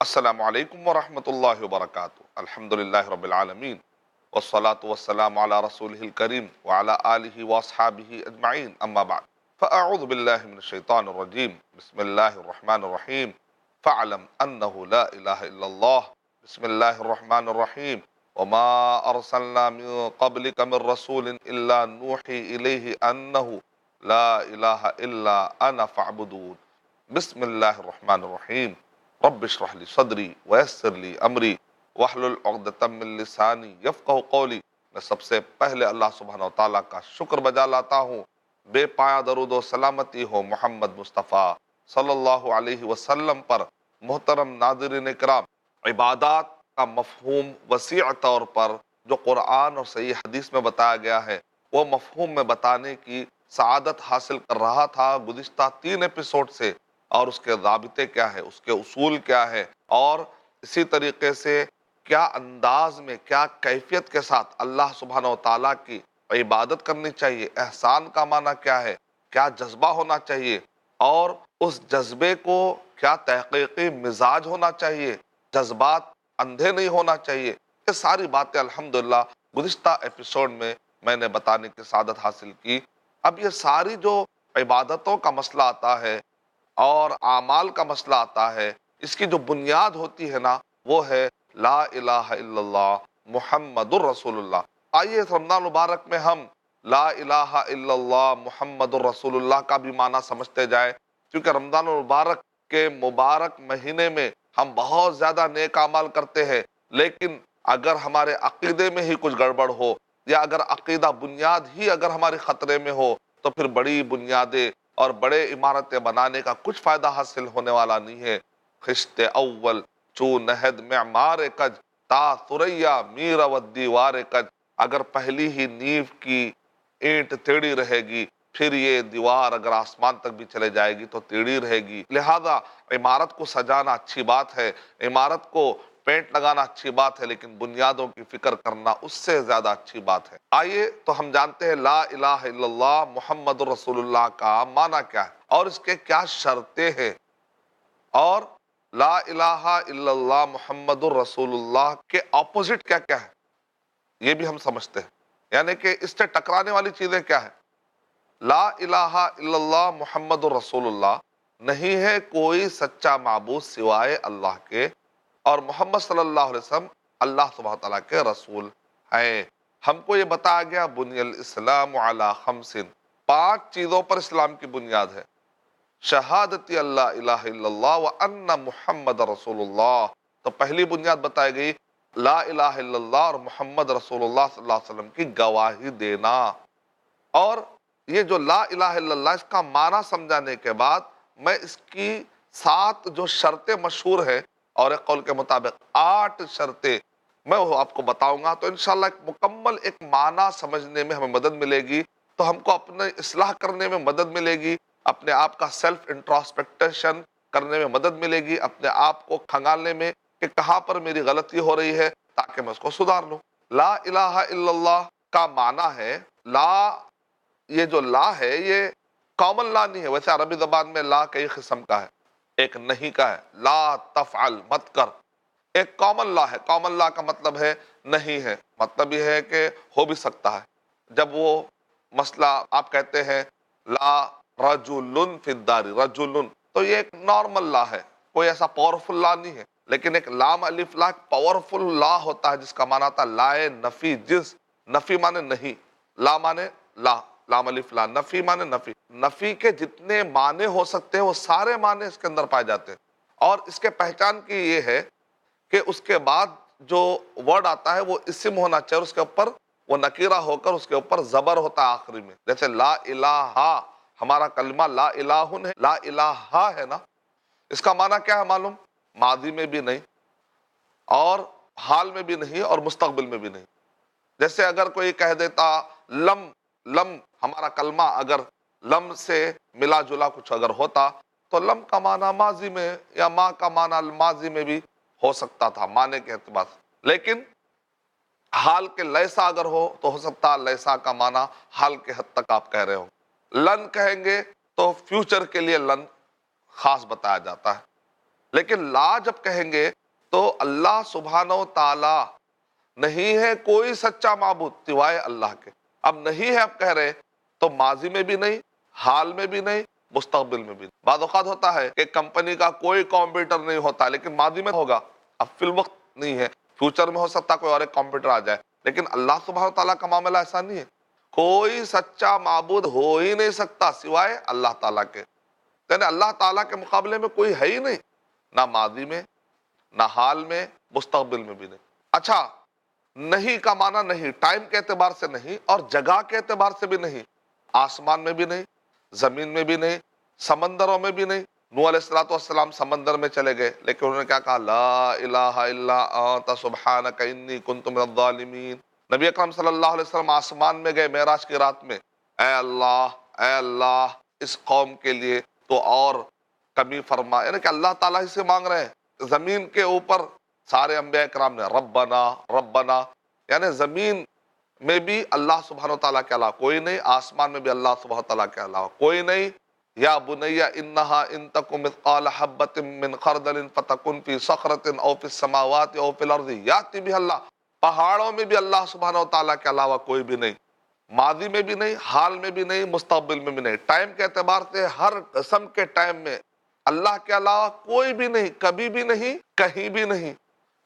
السلام علیکم ورحمۃ اللہ وبرکاتہ۔ الحمدللہ رب العالمین والصلاة والسلام علی رسولہ الکریم وعلی آلہ واصحابہ اجمعین، اما بعد فاعوذ باللہ من الشیطان الرجیم، بسم اللہ الرحمن الرحیم، فاعلم انہ لا الہ الا اللہ، بسم اللہ الرحمن الرحیم، وما ارسلنا من قبلک من رسول الا نوحی الیہ انہ لا الہ الا انا فاعبدون، بسم اللہ الرحمن الرحیم، رب اشرح لی صدری ویسر لی امری واحلل عقدۃ من لسانی یفقہوا قولی۔ میں سب سے پہلے اللہ سبحانہ و تعالیٰ کا شکر بجا لاتا ہوں، بے پایا درود و سلامتی ہو محمد مصطفیٰ صلی اللہ علیہ وسلم پر۔ محترم ناظرین کرام، عبادات کا مفہوم وسیع طور پر جو قرآن اور صحیح حدیث میں بتایا گیا ہے، وہ مفہوم میں بتانے کی سعادت حاصل کر رہا تھا گزشتہ 3 ایپیسوڈ سے، اور اس کے ضابطے کیا ہے، اس کے اصول کیا ہے، اور اسی طریقے سے کیا انداز میں، کیا کیفیت کے ساتھ اللہ سبحانہ و تعالیٰ کی عبادت کرنی چاہیے، احسان کا معنی کیا ہے، کیا جذبہ ہونا چاہیے، اور اس جذبے کو کیا تحقیقی مزاج ہونا چاہیے، جذبات اندھے نہیں ہونا چاہیے۔ یہ ساری باتیں الحمدللہ گزشتہ ایپیسوڈ میں نے بتانے کی سعادت حاصل کی۔ اب یہ ساری جو عبادتوں کا مسئلہ آتا ہے اور اعمال کا مسئلہ آتا ہے، اس کی جو بنیاد ہوتی ہے نا، وہ ہے لا الہ الا اللہ محمد الرسول اللہ۔ آئیے اس رمضان مبارک میں ہم لا الہ الا اللہ محمد الرسول اللہ کا بھی معنی سمجھتے جائیں، کیونکہ رمضان المبارک کے مبارک مہینے میں ہم بہت زیادہ نیک اعمال کرتے ہیں، لیکن اگر ہمارے عقیدے میں ہی کچھ گڑبڑ ہو، یا اگر عقیدہ بنیاد ہی اگر ہمارے خطرے میں ہو، تو پھر بڑی بنیادیں اور بڑے عمارتیں بنانے کا کچھ فائدہ حاصل ہونے والا نہیں ہے۔ خشت اول چو نہد معمار کج، تا ثریا میر و دیوار کج۔ اگر پہلی ہی نیو کی اینٹ ٹیڑھی رہے گی، پھر یہ دیوار اگر آسمان تک بھی چلے جائے گی تو ٹیڑھی رہے گی۔ لہذا عمارت کو سجانا اچھی بات ہے، عمارت کو پینٹ لگانا اچھی بات ہے، لیکن بنیادوں کی فکر کرنا اس سے زیادہ اچھی بات ہے۔ آئیے تو ہم جانتے ہیں لا الہ الا اللہ محمد رسول اللہ کا معنی کیا ہے، اور اس کے کیا شرطیں ہیں، اور لا الہ الا اللہ محمد رسول اللہ کے اپوزٹ کیا کیا ہے، یہ بھی ہم سمجھتے ہیں، یعنی کہ اس سے ٹکرانے والی چیزیں کیا ہے۔ لا الہ الا اللہ محمد رسول اللہ، نہیں ہے کوئی سچا معبود سوائے اللہ کے، اور محمد صلی اللہ علیہ وسلم اللہ سبحانہ تعالیٰ کے رسول ہیں۔ ہم کو یہ بتایا گیا بنی الاسلام علی خمس، 5 چیزوں پر اسلام کی بنیاد ہے۔ شہادتی اللہ الہ الا اللہ وان محمد رسول اللہ، تو پہلی بنیاد بتائی گئی لا الہ الا اللہ اور محمد رسول اللہ صلی اللہ علیہ وسلم کی گواہی دینا۔ اور یہ جو لا الہ الا اللہ، اس کا معنی سمجھانے کے بعد میں اس کی 7 جو شرطیں مشہور ہیں، اور ایک قول کے مطابق 8 شرطیں میں وہ آپ کو بتاؤں گا، تو انشاءاللہ ایک مکمل ایک معنی سمجھنے میں ہمیں مدد ملے گی، تو ہم کو اپنے اصلاح کرنے میں مدد ملے گی، اپنے آپ کا سیلف انٹراسپیکٹیشن کرنے میں مدد ملے گی، اپنے آپ کو کھنگالنے میں کہ کہاں پر میری غلطی ہو رہی ہے تاکہ میں اس کو سدھار لوں۔ لا الہ الا اللہ کا معنی ہے لا، یہ جو لا ہے یہ کامن لا نہیں ہے، ویسے عربی زبان میں لا کئی قسم کا ہے، ایک نہیں کا ہے، لا تفعل مت کر، ایک کامن لا ہے۔ کامن لا کا مطلب ہے نہیں ہے، مطلب یہ ہے کہ ہو بھی سکتا ہے۔ جب وہ مسئلہ آپ کہتے ہیں لا رجل فی الدار، رجل، تو یہ ایک نارمل لا ہے، کوئی ایسا پاورفل لا نہیں ہے، لیکن ایک لام الف لا پاورفل لا ہوتا ہے، جس کا معنی آتا ہے لائے نفی، جس نفی مانے نہیں، لا مانے لا، لام الف لا، نفی مانے نفی، نفی کے جتنے معنی ہو سکتے ہیں وہ سارے معنی اس کے اندر پائے جاتے ہیں۔ اور اس کے پہچان کی یہ ہے کہ اس کے بعد جو ورڈ آتا ہے وہ اسم ہونا چاہیے، اس کے اوپر وہ نکیرہ ہو کر اس کے اوپر زبر ہوتا ہے آخری میں، جیسے لا الہ، ہمارا کلمہ لا الہ ہے، لا الہ ہے نا، اس کا معنی کیا ہے معلوم؟ ماضی میں بھی نہیں، اور حال میں بھی نہیں، اور مستقبل میں بھی نہیں۔ جیسے اگر کوئی کہہ دیتا لم، لم ہمارا کلمہ اگر لم سے ملا جلا کچھ اگر ہوتا تو لم کا معنی ماضی میں، یا ما کا معنی ماضی میں بھی ہو سکتا تھا معنی کے اعتبار سے، لیکن حال کے لیسا اگر ہو تو ہو سکتا لیسا کا معنی حال کے حد تک آپ کہہ رہے ہو۔ لن کہیں گے تو فیوچر کے لیے لن خاص بتایا جاتا ہے، لیکن لا جب کہیں گے تو اللہ سبحانہ و تعالی نہیں ہے کوئی سچا معبود سوائے اللہ کے. اب نہیں ہے اب کہہ رہے تو ماضی میں بھی نہیں، حال میں بھی نہیں، مستقبل میں بھی نہیں. بعض اوقات ہوتا ہے کہ کمپنی کا کوئی کمپیوٹر نہیں ہوتا لیکن ماضی میں ہوگا، اب فی الوقت نہیں ہے، فیوچر میں ہو سکتا کوئی اور ایک کمپیوٹر آ جائے. لیکن اللہ سبحانہ تعالیٰ کا معاملہ ایسا نہیں ہے. کوئی سچا معبود ہو ہی نہیں سکتا سوائے اللہ تعالیٰ کے. یعنی اللہ تعالیٰ کے مقابلے میں کوئی ہے ہی نہیں، نہ ماضی میں، نہ حال میں، مستقبل میں بھی نہیں. اچھا، نہیں کا معنی نہیں، ٹائم کے اعتبار سے نہیں اور جگہ کے اعتبار سے بھی نہیں. آسمان میں بھی نہیں، زمین میں بھی نہیں، سمندروں میں بھی نہیں. نوح علیہ السلام سمندر میں چلے گئے لیکن انہوں نے کیا کہا؟ لا الہ الا انت سبحانک انی کنت من الظالمین. نبی اکرم صلی اللہ علیہ وسلم آسمان میں گئے معراج کی رات میں، اے اللہ اس قوم کے لیے تو اور کمی فرما. یعنی کہ اللہ تعالیٰ ہی سے مانگ رہے ہیں. زمین کے اوپر سارے انبیاء کرام نے ربنا ربنا، یعنی زمین میں بھی اللہ سبحانہ تعالیٰ کے علاوہ کوئی نہیں، آسمان میں بھی اللہ سبحانہ تعالیٰ کے علاوہ کوئی نہیں. یا بنی انہا ان تک مثقال حبۃ من خردل فتکن فی صخرۃ او فی السماوات او فی الارض یاتی بہ اللہ. پہاڑوں میں بھی اللہ سبحانہ تعالیٰ کے علاوہ کوئی بھی نہیں، ماضی میں بھی نہیں، حال میں بھی نہیں، مستقبل میں بھی نہیں. ٹائم کے اعتبار سے ہر قسم کے ٹائم میں اللہ کے علاوہ کوئی بھی نہیں، کبھی بھی نہیں، کہیں بھی نہیں،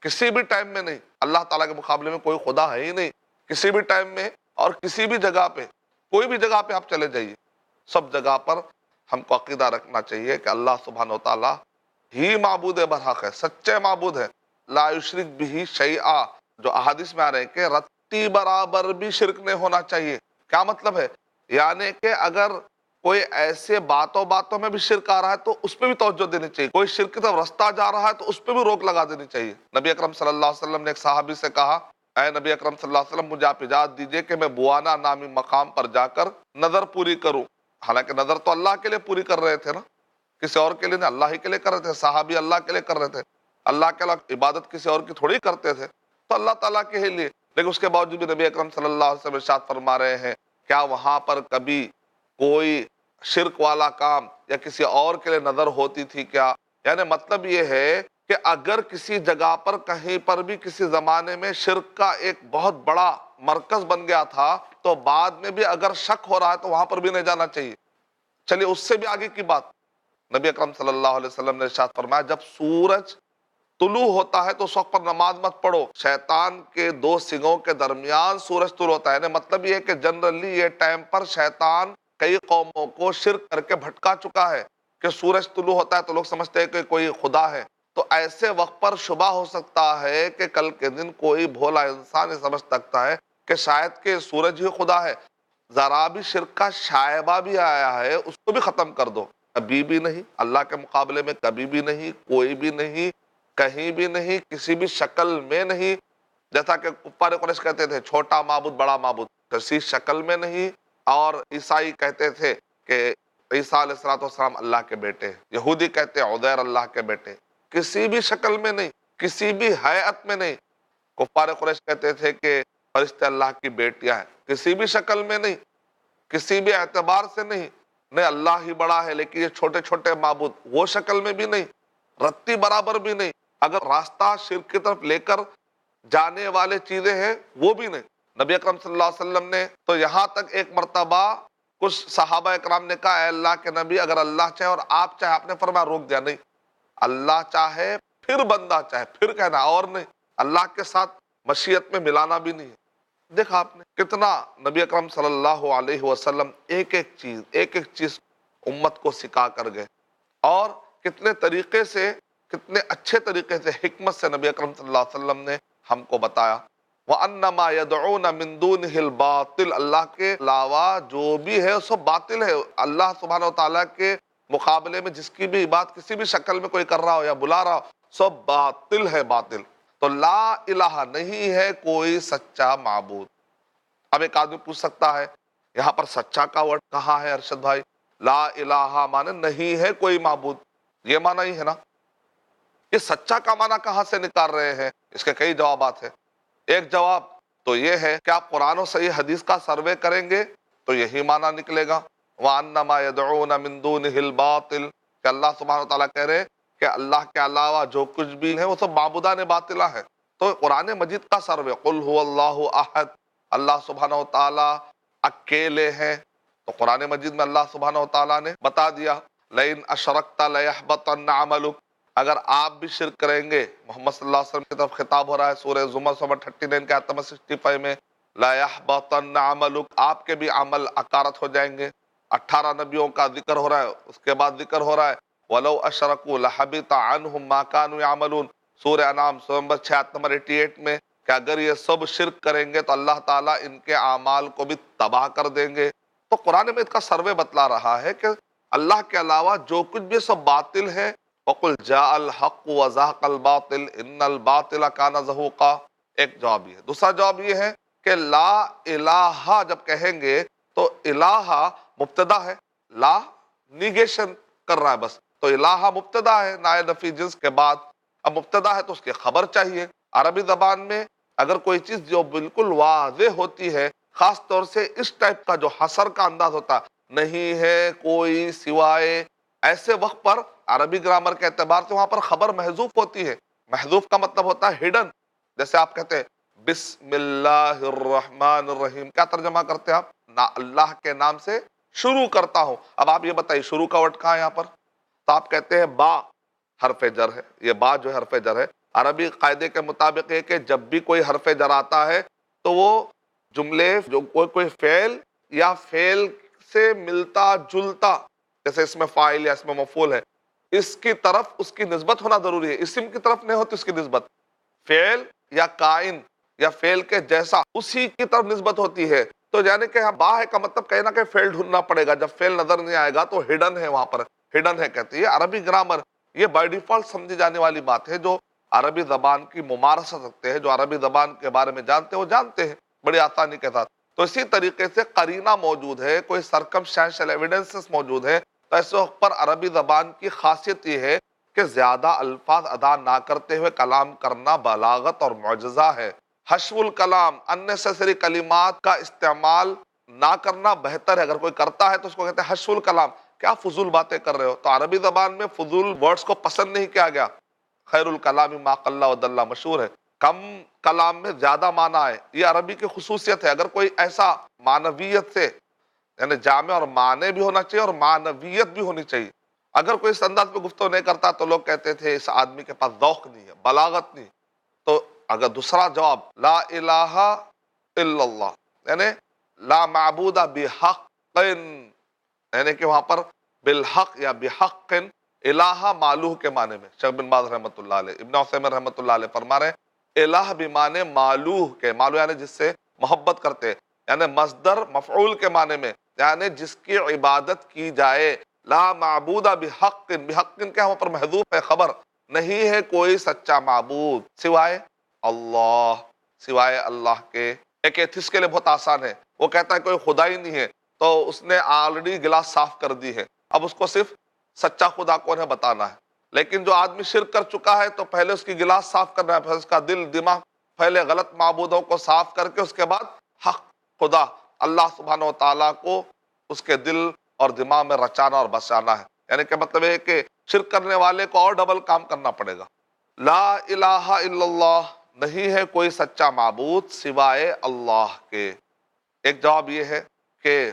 کسی بھی ٹائم میں نہیں. اللہ تعالیٰ کے مقابلے میں کوئی خدا ہے ہی نہیں کسی بھی ٹائم میں اور کسی بھی جگہ پہ. کوئی بھی جگہ پہ آپ چلے جائیے، سب جگہ پر ہم کو عقیدہ رکھنا چاہیے کہ اللہ سبحانہ وتعالی ہی معبود برحق ہے، سچے معبود ہے. لا یشرک بہ شیئا، جو احادیث میں آ رہے ہیں کہ رتی برابر بھی شرک نہیں ہونا چاہیے. کیا مطلب ہے؟ یعنی کہ اگر کوئی ایسے باتوں میں بھی شرک آ رہا ہے تو اس پہ بھی توجہ دینی چاہیے. کوئی شرک کی طرف رستہ جا رہا ہے تو اس پہ بھی روک لگا دینی چاہیے. نبی اکرم صلی اللہ علیہ وسلم نے ایک صحابی سے کہا، اے نبی اکرم صلی اللہ علیہ وسلم مجھے آپ اجازت دیجئے کہ میں بوانا نامی مقام پر جا کر نظر پوری کروں. حالانکہ نظر تو اللہ کے لیے پوری کر رہے تھے نا، کسی اور کے لیے نہیں، اللہ ہی کے لیے کر رہے تھے. صحابی اللہ کے لیے کر رہے تھے، اللہ کے علاوہ عبادت کسی اور کی تھوڑی کرتے تھے، تو اللہ تعالیٰ کے ہی لیے. لیکن اس کے باوجود بھی نبی اکرم صلی اللہ علیہ وسلم ارشاد فرما رہے ہیں، کیا وہاں پر کبھی کوئی شرک والا کام یا کسی اور کے لیے نظر ہوتی تھی کیا؟ یعنی مطلب یہ ہے کہ اگر کسی جگہ پر کہیں پر بھی کسی زمانے میں شرک کا ایک بہت بڑا مرکز بن گیا تھا تو بعد میں بھی اگر شک ہو رہا ہے تو وہاں پر بھی نہیں جانا چاہیے. چلیے اس سے بھی آگے کی بات، نبی اکرم صلی اللہ علیہ وسلم نے ارشاد فرمایا جب سورج طلوع ہوتا ہے تو اس وقت پر نماز مت پڑھو، شیطان کے دو سنگوں کے درمیان سورج طلوع ہوتا ہے. یعنی مطلب یہ ہے کہ جنرلی یہ ٹائم پر شیطان کئی قوموں کو شرک کر کے بھٹکا چکا ہے کہ سورج طلوع ہوتا ہے تو لوگ سمجھتے ہیں کہ کوئی خدا ہے. تو ایسے وقت پر شبہ ہو سکتا ہے کہ کل کے دن کوئی بھولا انسان یہ سمجھ سکتا ہے کہ شاید کہ سورج ہی خدا ہے. ذرا بھی شرک کا شائبہ بھی آیا ہے اس کو بھی ختم کر دو. کبھی بھی نہیں، اللہ کے مقابلے میں کبھی بھی نہیں، کوئی بھی نہیں، کہیں بھی نہیں، کسی بھی شکل میں نہیں. جیسا کہ کفار قریش کہتے تھے چھوٹا معبود بڑا معبود، کسی شکل میں نہیں. اور عیسائی کہتے تھے کہ عیسیٰ علیہ السلام اللہ کے بیٹے، یہودی کہتے ہیں عزیر اللہ کے بیٹے. کسی بھی شکل میں نہیں، کسی بھی حیات میں نہیں. کفار قریش کہتے تھے کہ فرشتے اللہ کی بیٹیاں ہیں، کسی بھی شکل میں نہیں، کسی بھی اعتبار سے نہیں. نہیں، اللہ ہی بڑا ہے لیکن یہ چھوٹے چھوٹے معبود وہ شکل میں بھی نہیں، رتی برابر بھی نہیں. اگر راستہ شرک کی طرف لے کر جانے والے چیزیں ہیں وہ بھی نہیں. نبی اکرم صلی اللہ علیہ وسلم نے تو یہاں تک ایک مرتبہ کچھ صحابہ اکرام نے کہا، اے اللہ کے نبی اگر اللہ چاہے اور آپ چاہے، آپ نے فرمایا روک دیا. نہیں، اللہ چاہے پھر بندہ چاہے پھر کہنا، اور نہیں، اللہ کے ساتھ مشیت میں ملانا بھی نہیں ہے. دیکھا آپ نے کتنا نبی اکرم صلی اللہ علیہ وسلم ایک ایک چیز امت کو سکھا کر گئے، اور کتنے طریقے سے، کتنے اچھے طریقے سے، حکمت سے نبی اکرم صلی اللہ علیہ وسلم نے ہم کو بتایا. وَأَنَّمَا يَدْعُونَ مِن دُونِهِ الْبَاطِلِ، اللہ کے علاوہ جو بھی ہے سب باطل ہے. اللہ سبحانہ وتعالیٰ کے مقابلے میں جس کی بھی بات کسی بھی شکل میں کوئی کر رہا ہو یا بلا رہا ہو سب باطل ہے، باطل. تو لا الہ نہیں ہے کوئی سچا معبود. اب ایک آدمی پوچھ سکتا ہے یہاں پر سچا کا ورڈ کہاں ہے ارشد بھائی؟ لا الہ مانے نہیں ہے کوئی معبود، یہ معنی ہی ہے نا. یہ سچا کا معنی کہاں سے نکال رہے ہیں؟ اس کے کئی جوابات ہیں. ایک جواب تو یہ ہے کہ آپ قرآن و صحیح حدیث کا سروے کریں گے تو یہی معنی نکلے گا. وَأَنَّمَا يَدْعُونَ مِن دُونِهِ الْبَاطِلِ، کہ اللہ سبحانہ وتعالیٰ کہہ رہے کہ اللہ کے علاوہ جو کچھ بھی ہے وہ سب معبودان باطلہ ہے۔ تو قرآن مجید کا سروے قل هو اللہ احد، اللہ سبحانہ و تعالیٰ اکیلے ہیں، تو قرآن مجید میں اللہ سبحانہ و تعالیٰ نے بتا دیا لئن اشرکت لیحبطن عملک، اگر آپ بھی شرک کریں گے، محمد صلی اللہ علیہ وسلم کی طرف خطاب ہو رہا ہے سورہ زمر 39 کے آیت نمبر 65 میں، لیحبطن عملک، آپ کے بھی عمل اکارت ہو جائیں گے۔ 18 نبیوں کا ذکر ہو رہا ہے، اس کے بعد ذکر ہو رہا ہے وَلَوْ أَشْرَكُوا لَحَبِطَ عَنْهُمْ مَا كَانُوا يَعْمَلُونَ، سورہ انعام سورہ نمبر 6 آیت نمبر 88 میں، کہ اگر یہ سب شرک کریں گے تو اللہ تعالیٰ ان کے اعمال کو بھی تباہ کر دیں گے۔ تو قرآن میں اس کا سروے بتلا رہا ہے کہ اللہ کے علاوہ جو کچھ بھی سب باطل ہے، وَقُلْ جَاءَ الْحَقُّ وَزَهَقَ الْبَاطِلُ إِنَّ الْبَاطِلَ كَانَ زَهُوقًا، ایک جواب یہ ہے۔ دوسرا جواب یہ ہے کہ لا الہ جب کہیں گے تو الہ مبتدا ہے، لا نیگیشن کر رہا ہے بس، تو الہ مبتدا ہے نائے نفی جنس کے بعد، اب مبتدا ہے تو اس کی خبر چاہیے۔ عربی زبان میں اگر کوئی چیز جو بالکل واضح ہوتی ہے، خاص طور سے اس ٹائپ کا جو حصر کا انداز ہوتا نہیں ہے کوئی سوائے، ایسے وقت پر عربی گرامر کے اعتبار سے وہاں پر خبر محذوف ہوتی ہے۔ محذوف کا مطلب ہوتا ہے ہڈن، جیسے آپ کہتے ہیں بسم اللہ الرحمن الرحیم، کیا ترجمہ کرتے ہیں آپ؟ نہ اللہ کے نام سے شروع کرتا ہوں۔ اب آپ یہ بتائیے شروع کا وقت کہاں ہے یہاں پر؟ تو آپ کہتے ہیں با حرف جر ہے، یہ با جو ہے حرف جر ہے۔ عربی قاعدے کے مطابق ہے کہ جب بھی کوئی حرف جر آتا ہے تو وہ جملے جو کوئی فعل یا فعل سے ملتا جلتا، جیسے اس میں فاعل یا اس میں مفعول ہے، اس کی طرف اس کی نسبت ہونا ضروری ہے، اسم کی طرف نہیں ہوتی اس کی نسبت، فعل یا کائن یا فعل کے جیسا اسی کی طرف نسبت ہوتی ہے۔ تو یعنی کہ با ہے کا مطلب کہیں نہ کہیں فعل ڈھونڈنا پڑے گا، جب فعل نظر نہیں آئے گا تو ہڈن ہے، وہاں پر ہڈن ہے کہتے ہیں۔ یہ عربی گرامر، یہ بائی ڈیفالٹ سمجھی جانے والی بات ہے، جو عربی زبان کی ممارست رکھتے ہیں، جو عربی زبان کے بارے میں جانتے ہیں وہ جانتے ہیں بڑی آسانی کے ساتھ۔ تو اسی طریقے سے قرینہ موجود ہے، کوئی سرکمسٹینشل ایویڈنسز موجود ہے، تو ایسے وقت پر عربی زبان کی خاصیت یہ ہے کہ زیادہ الفاظ ادا نہ کرتے ہوئے کلام کرنا بلاغت اور معجزہ ہے۔ حشو الکلام، اننیسیسری کلمات کا استعمال نہ کرنا بہتر ہے۔ اگر کوئی کرتا ہے تو اس کو کہتے ہیں حشو الکلام، کیا فضول باتیں کر رہے ہو؟ تو عربی زبان میں فضول ورڈز کو پسند نہیں کیا گیا۔ خیر الکلام ما قل و دل مشہور ہے، کم کلام میں زیادہ معنی ہے، یہ عربی کی خصوصیت ہے۔ اگر کوئی ایسا معنویت سے، یعنی جامع اور معنی بھی ہونا چاہیے اور معنویت بھی ہونی چاہیے، اگر کوئی اس انداز میں گفتگو نہیں کرتا تو لوگ کہتے تھے اس آدمی کے پاس ذوق نہیں ہے، بلاغت نہیں۔ تو اگر دوسرا جواب لا الہ الا اللہ، یعنی لا معبود بحق، یعنی کہ وہاں پر بالحق یا بحق، الہ معلوہ کے معنی میں، شیخ بن باز رحمۃ اللہ علیہ، ابن عثیمین رحمۃ اللہ علیہ فرما رہے ہیں الہ بمعنی معلوہ کے، معلوہ یعنی جس سے محبت کرتے ہیں، یعنی مصدر مفعول کے معنی میں، یعنی جس کی عبادت کی جائے۔ لا معبود بحق، بحق کیا وہاں پر محذوف ہے، خبر نہیں ہے کوئی سچا معبود سوائے اللہ، سوائے اللہ کے۔ ایک ایتھس کے لیے بہت آسان ہے، وہ کہتا ہے کوئی خدا ہی نہیں ہے، تو اس نے آلریڈی گلاس صاف کر دی ہے، اب اس کو صرف سچا خدا کون ہے بتانا ہے۔ لیکن جو آدمی شرک کر چکا ہے تو پہلے اس کی گلاس صاف کرنا ہے، پھر اس کا دل دماغ پہلے غلط معبودوں کو صاف کر کے اس کے بعد حق خدا اللہ سبحانہ و تعالیٰ کو اس کے دل اور دماغ میں رچانا اور بسانا ہے۔ یعنی کہ مطلب ہے کہ شرک کرنے والے کو اور ڈبل کام کرنا پڑے گا۔ لا الہ الا اللہ، نہیں ہے کوئی سچا معبود سوائے اللہ کے۔ ایک جواب یہ ہے کہ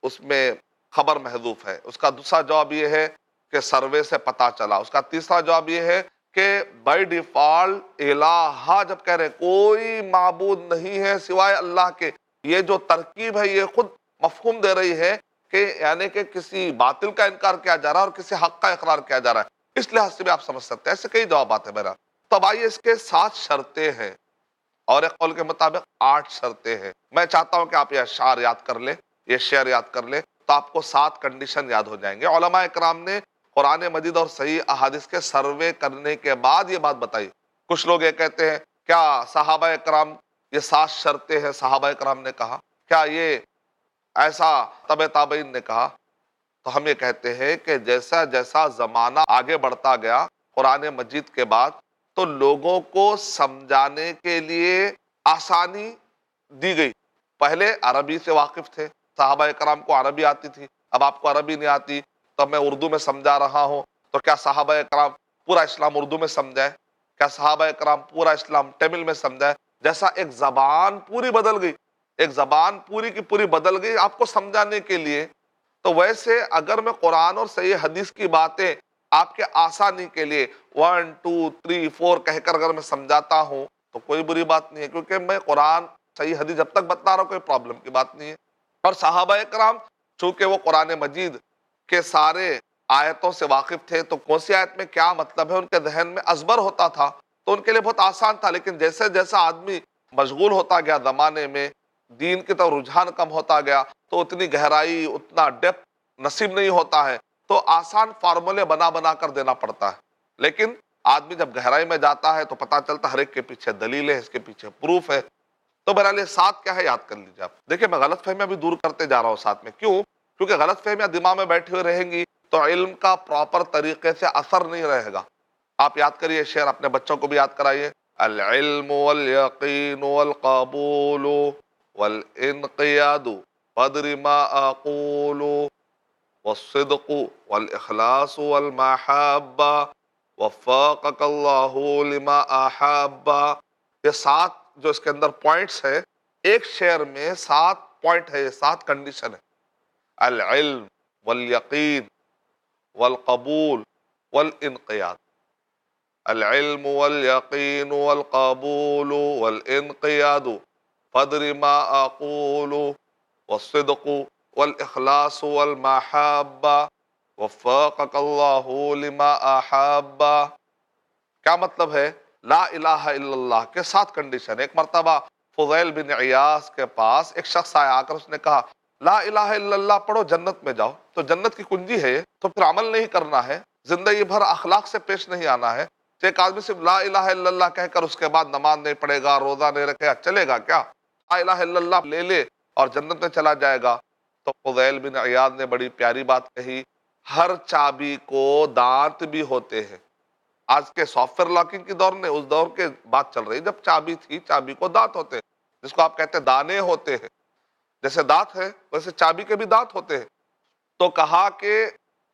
اس میں خبر محذوف ہے، اس کا دوسرا جواب یہ ہے کہ سروے سے پتہ چلا، اس کا تیسرا جواب یہ ہے کہ بائی ڈیفالٹ الہ جب کہہ رہے کوئی معبود نہیں ہے سوائے اللہ کے، یہ جو ترکیب ہے یہ خود مفہوم دے رہی ہے کہ یعنی کہ کسی باطل کا انکار کیا جا رہا ہے اور کسی حق کا اقرار کیا جا رہا ہے۔ اس لحاظ سے بھی آپ سمجھ سکتے ہیں، ایسے کئی جوابات ہیں میرا۔ تب آئیے اس کے 7 شرطیں ہیں، اور ایک قول کے مطابق 8 شرطیں ہیں۔ میں چاہتا ہوں کہ آپ یہ اشعار یاد کر لیں، یہ شعر یاد کر لیں، تو آپ کو 7 کنڈیشن یاد ہو جائیں گے۔ علماء اکرام نے قرآن مجید اور صحیح احادیث کے سروے کرنے کے بعد یہ بات بتائی۔ کچھ لوگ یہ کہتے ہیں کیا صحابہ اکرام یہ 7 شرطیں ہیں صحابہ اکرام نے کہا، کیا یہ ایسا تبع تابعین نے کہا؟ تو ہم یہ کہتے ہیں کہ جیسا جیسا زمانہ آگے بڑھتا گیا قرآن مجید کے بعد، تو لوگوں کو سمجھانے کے لیے آسانی دی گئی۔ پہلے عربی سے واقف تھے، صحابہ کرام کو عربی آتی تھی، اب آپ کو عربی نہیں آتی تو میں اردو میں سمجھا رہا ہوں، تو کیا صحابہ کرام پورا اسلام اردو میں سمجھا ہے؟ کیا صحابہ اکرام پورا اسلام تمل میں سمجھا ہے؟ جیسا ایک زبان پوری بدل گئی، ایک زبان پوری کی پوری بدل گئی آپ کو سمجھانے کے لیے، تو ویسے اگر میں قرآن اور صحیح حدیث کی باتیں آپ کے آسانی کے لیے 1 2 3 4 کہہ کر اگر میں سمجھاتا ہوں تو کوئی بری بات نہیں ہے، کیونکہ میں قرآن صحیح حدیث جب تک بتا رہا ہوں کوئی پرابلم کی بات نہیں ہے۔ اور صحابہ کرام چونکہ وہ قرآن مجید کے سارے آیتوں سے واقف تھے، تو کون سی آیت میں کیا مطلب ہے ان کے ذہن میں ازبر ہوتا تھا، تو ان کے لیے بہت آسان تھا۔ لیکن جیسے جیسا آدمی مشغول ہوتا گیا زمانے میں، دین کی طرف رجحان کم ہوتا گیا، تو اتنی گہرائی اتنا ڈیپتھ نصیب نہیں ہوتا ہے، تو آسان فارمولے بنا بنا کر دینا پڑتا ہے۔ لیکن آدمی جب گہرائی میں جاتا ہے تو پتا چلتا ہر ایک کے پیچھے دلیل ہے، اس کے پیچھے پروف ہے۔ تو بہرحال یہ ساتھ کیا ہے یاد کر لیجیے آپ۔ دیکھیں میں غلط فہمیاں بھی دور کرتے جا رہا ہوں ساتھ میں، کیوں؟ کیونکہ غلط فہمیاں دماغ میں بیٹھی ہوئی رہیں گی تو علم کا پراپر طریقے سے اثر نہیں رہے گا۔ آپ یاد کریے شعر، اپنے بچوں کو بھی یاد کرائیے، العلم والیقین والقبول والانقیاد قدر ما اقول والصدق والاخلاص والمحبہ وفقک اللہ لما احب۔ یہ 7 جو اس کے اندر پوائنٹس ہے، ایک شعر میں 7 پوائنٹ ہے، یہ 7 کنڈیشن ہے۔ العلم والیقین والقبول والانقیاد، العلم والیقین والقبول والانقیاد قدر ما اقول والصدق والاخلاص والمحبہ وفقک اللہ لما احب۔ کیا مطلب ہے؟ لا الہ الا اللہ کے 7 کنڈیشن۔ ایک مرتبہ فضیل بن عیاض کے پاس ایک شخص آیا، آ کر اس نے کہا لا الہ الا اللہ پڑھو جنت میں جاؤ۔ تو جنت کی کنجی ہے یہ، تو پھر عمل نہیں کرنا ہے، زندگی بھر اخلاق سے پیش نہیں آنا ہے۔ تو ایک آدمی صرف لا الہ الا اللہ کہہ کر اس کے بعد نماز نہیں پڑھے گا، روزہ نہیں رکھے گا، چلے گا کیا؟ لا الہ الا اللہ لے لے اور جنت میں چلا جائے گا۔ تو فضیل بن عیاض نے بڑی پیاری بات کہی، ہر چابی کو دانت بھی ہوتے ہیں۔ آج کے سافٹ ویئر لاکنگ کی دور میں اس دور کے بات چل رہی، جب چابی تھی، چابی کو دانت ہوتے ہیں، جس کو آپ کہتے ہیں دانے ہوتے ہیں، جیسے دانت ہے ویسے چابی کے بھی دانت ہوتے ہیں۔ تو کہا کہ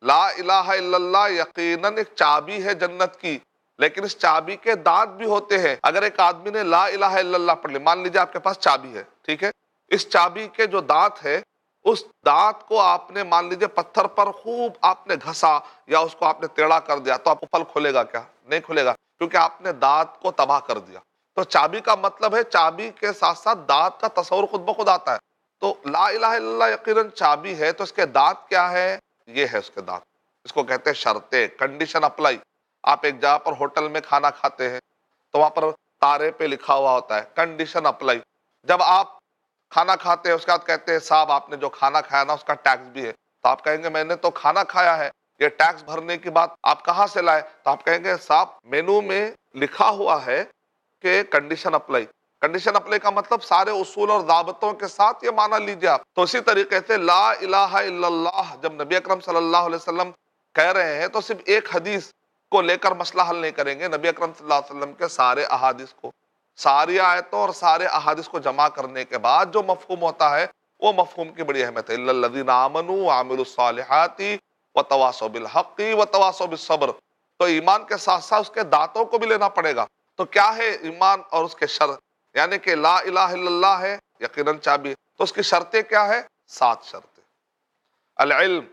لا الہ الا اللہ یقیناً ایک چابی ہے جنت کی، لیکن اس چابی کے دانت بھی ہوتے ہیں۔ اگر ایک آدمی نے لا الہ الا اللہ پڑھ لی، مان لیجیے آپ کے پاس چابی ہے، ٹھیک ہے، اس چابی کے جو دانت ہے، اس دانت کو آپ نے مان لیجیے پتھر پر خوب آپ نے گھسا یا اس کو آپ نے ٹیڑھا کر دیا، تو آپ کو پھل کھلے گا کیا؟ نہیں کھلے گا، کیونکہ آپ نے دانت کو تباہ کر دیا۔ تو چابی کا مطلب ہے چابی کے ساتھ ساتھ دانت کا تصور خود بخود آتا ہے۔ تو لا الہ الا اللہ یقیناً چابی ہے، تو اس کے دانت کیا ہے؟ یہ ہے اس کے دانت، اس کو کہتے ہیں شرطیں، کنڈیشن اپلائی۔ آپ ایک جگہ پر ہوٹل میں کھانا کھاتے ہیں تو وہاں پر تارے پہ لکھا ہوا ہوتا ہے کنڈیشن اپلائی۔ جب آپ کھانا کھاتے ہیں اس کے بعد کہتے ہیں صاحب آپ نے جو کھانا کھایا نا اس کا ٹیکس بھی ہے، تو آپ کہیں گے میں نے تو کھانا کھایا ہے، یہ ٹیکس بھرنے کی بات آپ کہاں سے لائے؟ تو آپ کہیں گے صاحب مینو میں لکھا ہوا ہے کہ کنڈیشن اپلائی۔ کنڈیشن اپلائی کا مطلب سارے اصول اور ضابطوں کے ساتھ یہ معنی لیجیے آپ۔ تو اسی طریقے سے لا الہ الا اللہ جب نبی اکرم صلی اللہ علیہ وسلم کہہ رہے ہیں تو صرف ایک حدیث کو لے کر مسئلہ حل نہیں کریں گے، نبی اکرم صلی اللہ علیہ وسلم کے سارے احادیث کو، ساری آیتوں اور سارے احادیث کو جمع کرنے کے بعد جو مفہوم ہوتا ہے وہ مفہوم کی بڑی اہمیت ہے۔ الا الذین آمنوا وعملوا الصالحات وتواصوا بالحق وتواصوا بالصبر۔ تو ایمان کے ساتھ ساتھ اس کے دانتوں کو بھی لینا پڑے گا۔ تو کیا ہے ایمان اور اس کے شرط؟ یعنی کہ لا الہ الا اللہ ہے یقیناً چابی، تو اس کی شرطیں کیا ہے؟ 7 شرطیں۔ العلم،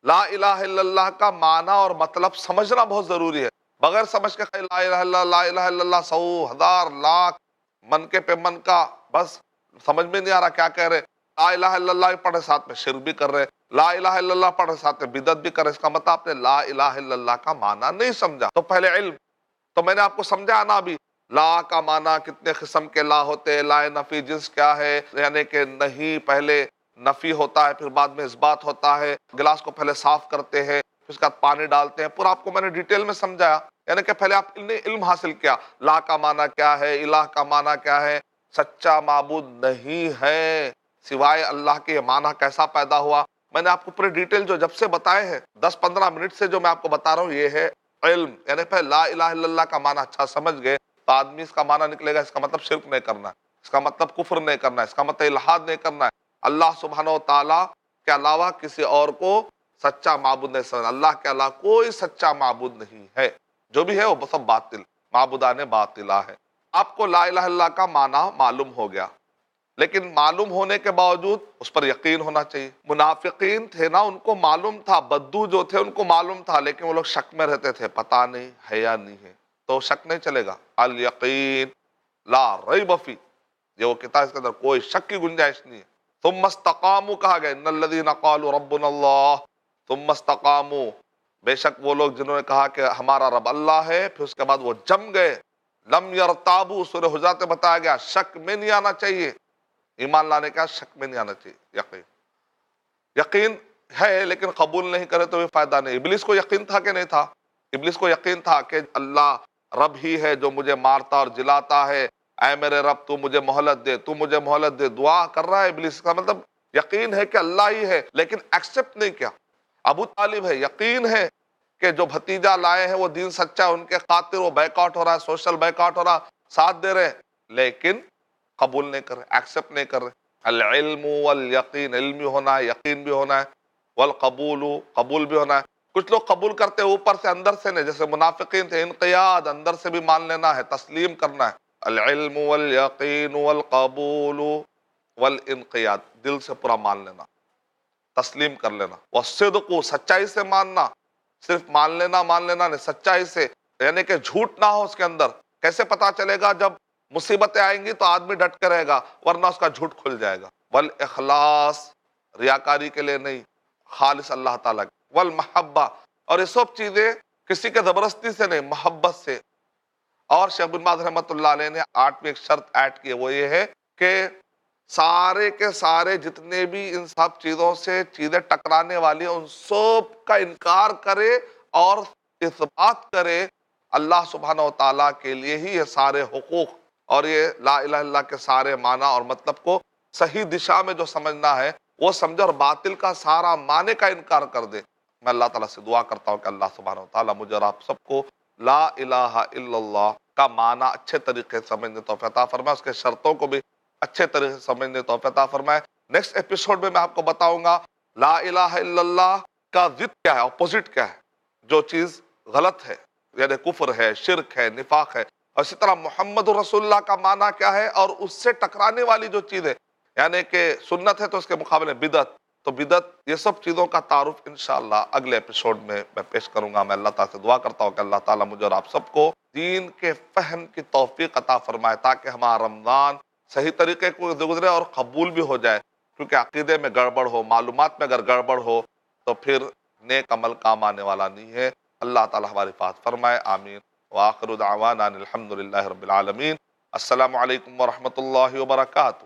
لا الہ الا اللہ کا معنی اور مطلب سمجھنا بہت ضروری ہے۔ بغیر سمجھ کے لا الہ الا اللہ، لا الہ الا اللہ 100 1000 لاکھ من کے پہ من کا، بس سمجھ میں نہیں آ رہا کیا کہہ رہے۔ لا الہ الا اللہ پڑھے ساتھ میں شرک بھی کر رہے، لا الہ الا اللہ پڑھے ساتھ میں بدعت بھی کر رہے، اس کا مطلب آپ نے لا الہ الا اللہ کا معنی نہیں سمجھا۔ تو پہلے علم، تو میں نے آپ کو سمجھایا نا ابھی لا کا معنی کتنے قسم کے لا ہوتے ہیں، لا نفی جنس کیا ہے، یعنی کہ نہیں پہلے نفی ہوتا ہے پھر بعد میں اثبات ہوتا ہے، گلاس کو پہلے صاف کرتے ہیں پھر اس کے بعد پانی ڈالتے ہیں، پورا آپ کو میں نے ڈیٹیل میں سمجھایا۔ یعنی کہ پہلے آپ نے علم حاصل کیا، لا کا معنی کیا ہے، الہ کا معنی کیا ہے، سچا معبود نہیں ہے سوائے اللہ کے، یہ معنی کیسا پیدا ہوا، میں نے آپ کو پورے ڈیٹیل جو جب سے بتائے ہیں 10-15 منٹ سے جو میں آپ کو بتا رہا ہوں یہ ہے علم۔ یعنی پہلے لا الہ الا اللہ کا معنی اچھا سمجھ گئے تو آدمی اس کا معنی نکلے گا، اس کا مطلب شرک نہیں کرنا ہے، اس کا مطلب کفر نہیں کرنا ہے، اس کا مطلب الحاد نہیں کرنا ہے، اللہ سبحانہ و تعالیٰ کے علاوہ کسی اور کو سچا معبود نہیں سمجھنا، اللہ کے علاوہ کوئی سچا معبود نہیں ہے۔ جو بھی ہے وہ سب باطل، معبودان باطلہ ہے۔ آپ کو لا الہ الا اللہ کا معنی معلوم ہو گیا، لیکن معلوم ہونے کے باوجود اس پر یقین ہونا چاہیے۔ منافقین تھے نا، ان کو معلوم تھا، بدو جو تھے ان کو معلوم تھا، لیکن وہ لوگ شک میں رہتے تھے، پتہ نہیں ہے یا نہیں ہے، تو شک نہیں چلے گا۔ الیقین لا ریب فی، یہ وہ کتاب، اس کے اندر کوئی شک کی گنجائش نہیں ہے۔ ثم استقاموا کہا گیا، ان الذین قالوا ربنا اللہ ثم استقاموا، بے شک وہ لوگ جنہوں نے کہا کہ ہمارا رب اللہ ہے، پھر اس کے بعد وہ جم گئے۔ لم یرتابوا، سورہ حجرات میں بتایا گیا شک میں نہیں آنا چاہیے، ایمان لانے کا شک میں نہیں آنا چاہیے۔ یقین یقین ہے لیکن قبول نہیں کرے تو بھی فائدہ نہیں۔ ابلیس کو یقین تھا کہ نہیں تھا؟ ابلیس کو یقین تھا کہ اللہ رب ہی ہے جو مجھے مارتا اور جلاتا ہے، اے میرے رب تو مجھے مہلت دے، تو مجھے مہلت دے، دعا کر رہا ہے ابلیس، کا مطلب یقین ہے کہ اللہ ہی ہے، لیکن ایکسپٹ نہیں کیا۔ ابو طالب ہے، یقین ہے کہ جو بھتیجا لائے ہیں وہ دین سچا ہے، ان کے خاطر وہ بیک آؤٹ ہو رہا ہے، سوشل بیک آؤٹ ہو رہا، ساتھ دے رہے ہیں، لیکن قبول نہیں کر رہے، ایکسپٹ نہیں کر رہے۔ العلم والیقین، علم بھی ہونا ہے، یقین بھی ہونا ہے، والقبول، قبول بھی ہونا ہے۔ کچھ لوگ قبول کرتے ہیں اوپر سے، اندر سے نہیں، جیسے منافقین تھے، انقیاد، اندر سے بھی مان لینا ہے، تسلیم کرنا ہے۔ العلم والیقین والقبول والانقیاد، دل سے پورا مان لینا، تسلیم کر لینا۔ والصدق، سچائی سے ماننا، صرف مان لینا نہیں، سچائی سے، یعنی کہ جھوٹ نہ ہو اس کے اندر۔ کیسے پتا چلے گا؟ جب مصیبتیں آئیں گی تو آدمی ڈٹ کے رہے گا، ورنہ اس کا جھوٹ کھل جائے گا۔ والاخلاص، ریاکاری کے لیے نہیں، خالص اللہ تعالیٰ کی۔ والمحبہ، اور یہ سب چیزیں کسی کے زبردستی سے نہیں، محبت سے۔ اور شیخ بن باز رحمۃ اللہ علیہ نے 8ویں ایک شرط ایڈ کی ہے، وہ یہ ہے کہ سارے کے سارے جتنے بھی ان سب چیزوں سے چیزیں ٹکرانے والی ہیں، ان سب کا انکار کرے اور اثبات کرے اللہ سبحانہ و تعالیٰ کے لیے ہی یہ سارے حقوق اور یہ لا الہ الا اللہ کے سارے معنی اور مطلب کو صحیح دشا میں جو سمجھنا ہے وہ سمجھے، اور باطل کا سارا معنی کا انکار کر دے۔ میں اللہ تعالیٰ سے دعا کرتا ہوں کہ اللہ سبحانہ و تعالیٰ مجھے اور آپ سب کو لا الہ الا اللہ کا معنی اچھے طریقے سے سمجھنے توفیق عطا فرمائے، اس کے شرطوں کو بھی اچھے طریقے سے سمجھنے توفیق عطا فرمائے۔ نیکسٹ ایپیسوڈ میں آپ کو بتاؤں گا لا الہ الا اللہ کا ضد کیا ہے، اپوزٹ کیا ہے، جو چیز غلط ہے، یعنی کفر ہے، شرک ہے، نفاق ہے، اور اسی طرح محمد رسول اللہ کا معنی کیا ہے، اور اس سے ٹکرانے والی جو چیز ہے، یعنی کہ سنت ہے تو اس کے مقابلے بدعت، تو بدعت، یہ سب چیزوں کا تعارف انشاءاللہ اگلے ایپیسوڈ میں پیش کروں گا۔ میں اللہ تعالیٰ سے دعا کرتا ہوں کہ اللہ تعالیٰ مجھے اور آپ سب کو دین کے فہم کی توفیق عطا فرمائے، تاکہ ہمارا رمضان صحیح طریقے کو گزرے اور قبول بھی ہو جائے، کیونکہ عقیدے میں گڑبڑ ہو، معلومات میں اگر گڑبڑ ہو تو پھر نیک عمل کام آنے والا نہیں ہے۔ اللہ تعالیٰ ہماری حفاظت فرمائے، آمین۔ وآخر دعوانا ان الحمد للہ رب العالمین۔ السلام علیکم ورحمۃ اللہ وبرکاتہ۔